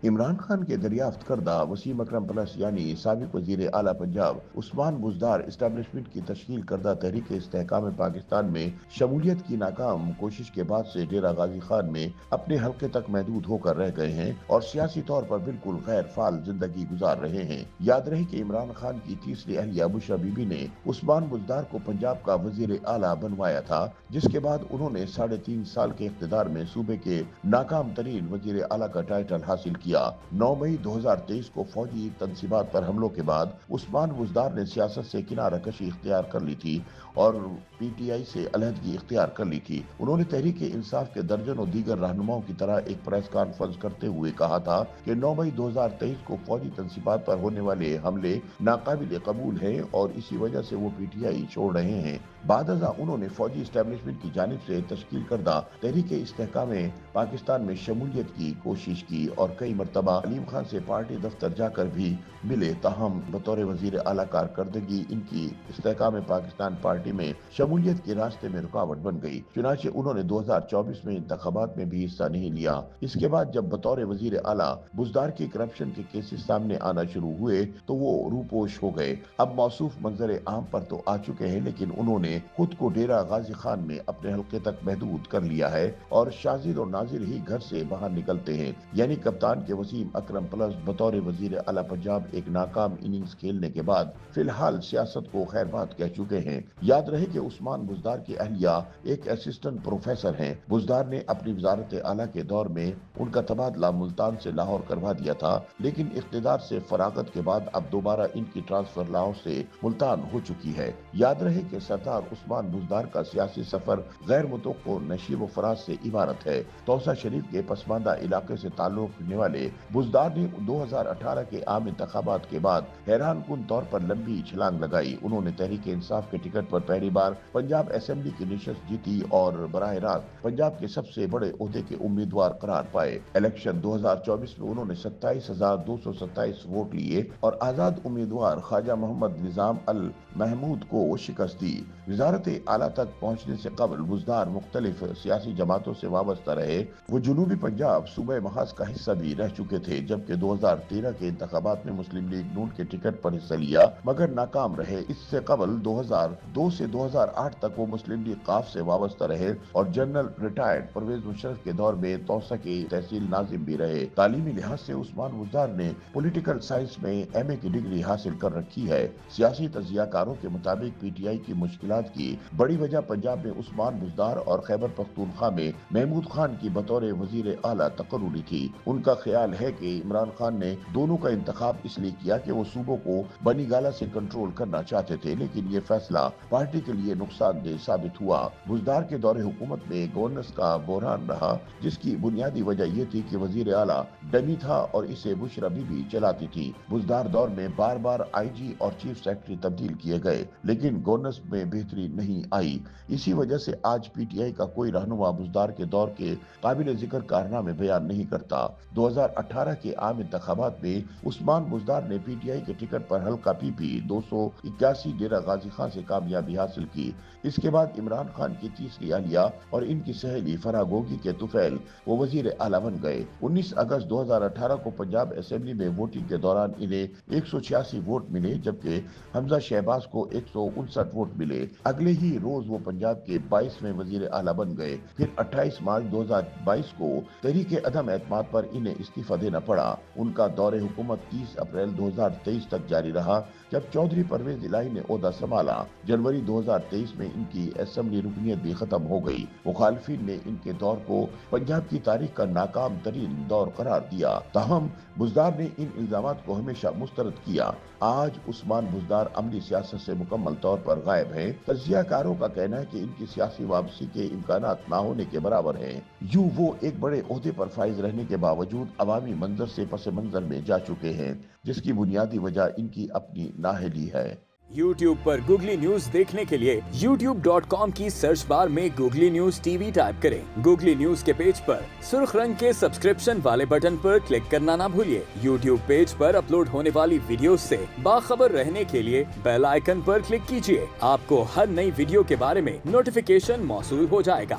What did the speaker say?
عمران خان کے دریافت کردہ وسیم اکرم پلس یعنی سابق وزیر اعلیٰ پنجاب عثمان بزدار اسٹیبلشمنٹ کی تشکیل کردہ تحریک استحکام پاکستان میں شمولیت کی ناکام کوشش کے بعد سے ڈیرہ غازی خان میں اپنے حلقے تک محدود ہو کر رہ گئے ہیں اور سیاسی طور پر بالکل غیر فعال زندگی گزار رہے ہیں۔ یاد رہے کہ عمران خان کی تیسری اہلیہ بشرا بی بی نے عثمان بزدار کو پنجاب کا وزیر اعلیٰ بنوایا تھا، جس کے بعد انہوں نے 3.5 سال کے اقتدار میں صوبے کے ناکام ترین وزیر اعلیٰ کا ٹائٹل حاصل کیا۔ 9 مئی 2023 کو فوجی تنصیبات پر حملوں کے بعد عثمان بزدار نے سیاست سے کنارہ کشی اختیار کر لی تھی اور پی ٹی آئی سے علیحدگی اختیار کر لی تھی۔ انہوں نے تحریک انصاف کے درجنوں دیگر رہنماؤں کی طرح ایک پریس کانفرنس کرتے ہوئے کہا تھا کہ 9 مئی 2023 کو فوجی تنصیبات پر ہونے والے حملے ناقابل قبول ہیں اور اسی وجہ سے وہ پی ٹی آئی چھوڑ رہے ہیں۔ بعد ازاں انہوں نے فوجی اسٹیبلشمنٹ کی جانب سے تشکیل کردہ تحریک استحکام پاکستان میں شمولیت کی کوشش کی اور کئی مرتبہ علیم خان سے پارٹی دفتر جا کر بھی ملے، تاہم بطور وزیر اعلیٰ کارکردگی ان کی استحکام پاکستان پارٹی میں شمولیت کے راستے میں رکاوٹ بن گئی۔ چنانچہ انہوں نے 2024 میں انتخابات میں بھی حصہ نہیں لیا۔ اس کے بعد جب بطور وزیر اعلیٰ بزدار کی کرپشن کے کیسز سامنے آنا شروع ہوئے تو وہ روپوش ہو گئے۔ اب موصوف منظر عام پر تو آ چکے ہیں، لیکن انہوں نے خود کو ڈیرہ غازی خان میں اپنے حلقے تک محدود کر لیا ہے اور شاذر و ناظر ہی گھر سے باہر نکلتے ہیں۔ یعنی کپتان کے وسیم اکرم پلس بطور وزیر اعلیٰ پنجاب ایک ناکام اننگز کھیلنے کے بعد فی الحال سیاست کو خیر بات کہہ چکے ہیں۔ یاد رہے کہ عثمان بزدار کی اہلیہ ایک اسسٹنٹ پروفیسر ہیں۔ بزدار نے اپنی وزارت اعلیٰ کے دور میں ان کا تبادلہ ملتان سے لاہور کروا دیا تھا، لیکن اقتدار سے فراغت کے بعد اب دوبارہ ان کی ٹرانسفر لاہور سے ملتان ہو چکی ہے۔ یاد رہے کہ سردار عثمان بزدار کا سیاسی سفر غیر متوقع نشیب و فراز سے عبارت ہے۔ توسہ شریف کے پسماندہ علاقے سے تعلق رکھنے والے بزدار نے 2018 کے عام انتخابات کے بعد حیران کن طور پر لمبی چھلانگ لگائی۔ انہوں نے تحریک انصاف کے ٹکٹ پر پہلی بار پنجاب اسمبلی کی نشست جیتی اور براہ راست پنجاب کے سب سے بڑے عہدے کے امیدوار قرار پائے۔ الیکشن 2024 میں انہوں نے 27,227 ووٹ لیے اور آزاد امیدوار خواجہ محمد نظام المحمود کو شکست دی۔ وزارت اعلیٰ تک پہنچنے سے قبل بزدار مختلف سیاسی جماعتوں سے وابستہ رہے۔ وہ جنوبی پنجاب صوبہ محاذ کا حصہ بھی رہ چکے تھے، جبکہ 2013 کے انتخابات میں مسلم لیگ نون کے ٹکٹ پر حصہ لیا مگر ناکام رہے۔ اس سے قبل 2002 سے 2008 تک وہ مسلم لیگ قاف سے وابستہ رہے اور جنرل ریٹائرڈ پرویز مشرف کے دور میں توسہ کے تحصیل ناظم بھی رہے۔ تعلیمی لحاظ سے عثمان بزدار نے پولیٹیکل سائنس میں ایم اے کی ڈگری حاصل کر رکھی ہے۔ سیاسی تجزیہ کاروں کے مطابق پی ٹی آئی کی مشکلات کی بڑی وجہ پنجاب میں عثمان بزدار اور خیبر پختونخوا میں محمود خان کی بطور وزیر اعلیٰ تقرری تھی۔ ان کا خیال ہے کہ عمران خان نے دونوں کا انتخاب اس لیے کیا کہ وہ صوبوں کو بنی گالہ سے کنٹرول کرنا چاہتے تھے، لیکن یہ فیصلہ پارٹی کے لیے نقصان دہ ثابت ہوا۔ بزدار کے دور حکومت میں گورننس کا بحران رہا، جس کی بنیادی وجہ یہ تھی کہ وزیر اعلیٰ ڈمی تھا اور اسے بشرا بی بی چلاتی تھی۔ بزدار دور میں بار بار آئی جی اور چیف سیکرٹری تبدیل کیے گئے، لیکن گورننس میں بہتری نہیں آئی۔ اسی وجہ سے آج پی ٹی آئی کا کوئی رہنما بزدار کے دور کے قابل ذکر کارنامے بیان نہیں کرتا۔ 2018 کے عام انتخابات میں عثمان بزدار نے پی ٹی آئی کے ٹکٹ پر حلقہ پی پی 281 ڈیرہ غازی خان سے کامیابی حاصل کی۔ اس کے بعد عمران خان کی تیسری اہلیہ اور ان کی سہیلی فرح گوگی کے طفیل وہ وزیر اعلیٰ بن گئے۔ 19 اگست 2018 کو پنجاب اسمبلی میں ووٹنگ کے دوران انہیں 186 ووٹ ملے، جبکہ حمزہ شہباز کو 159 ووٹ ملے۔ اگلے ہی روز وہ پنجاب کے 22ویں وزیر اعلیٰ بن گئے۔ پھر 28 مارچ 2022 کو تحریک عدم اعتماد پر انہیں استعفیٰ دینا پڑا۔ ان کا دور حکومت 30 اپریل 2023 تک جاری رہا، جب چودھری پرویز الہی نے عہدہ سنبھالا۔ جنوری 2023 میں ان کی اسمبلی رکنیت بھی ختم ہو گئی۔ مخالفین نے ان کے دور کو پنجاب کی تاریخ کا ناکام ترین دور قرار دیا، تاہم بزدار نے ان الزامات کو ہمیشہ مسترد کیا۔ آج عثمان بزدار عملی سیاست سے مکمل طور پر غائب ہیں۔ تجزیہ کاروں کا کہنا ہے کہ ان کی سیاسی واپسی کے امکانات نہ ہونے کے برابر ہیں۔ یوں وہ ایک بڑے عہدے پر فائز رہنے کے باوجود عوامی منظر سے پس منظر میں جا چکے ہیں، جس کی بنیادی وجہ ان کی اپنی نااہلی ہے۔ YouTube پر گوگلی نیوز دیکھنے کے لیے youtube.com کی سرچ بار میں googly news T V type کریں۔ گوگلی نیوز کے پیج پر سرخ رنگ کے سبسکرپشن والے بٹن پر کلک کرنا نہ بھولیے۔ YouTube پیج پر اپلوڈ ہونے والی ویڈیوز سے باخبر رہنے کے لیے بیل آئیکن پر کلک کیجیے۔ آپ کو ہر نئی ویڈیو کے بارے میں نوٹیفیکیشن موصول ہو جائے گا۔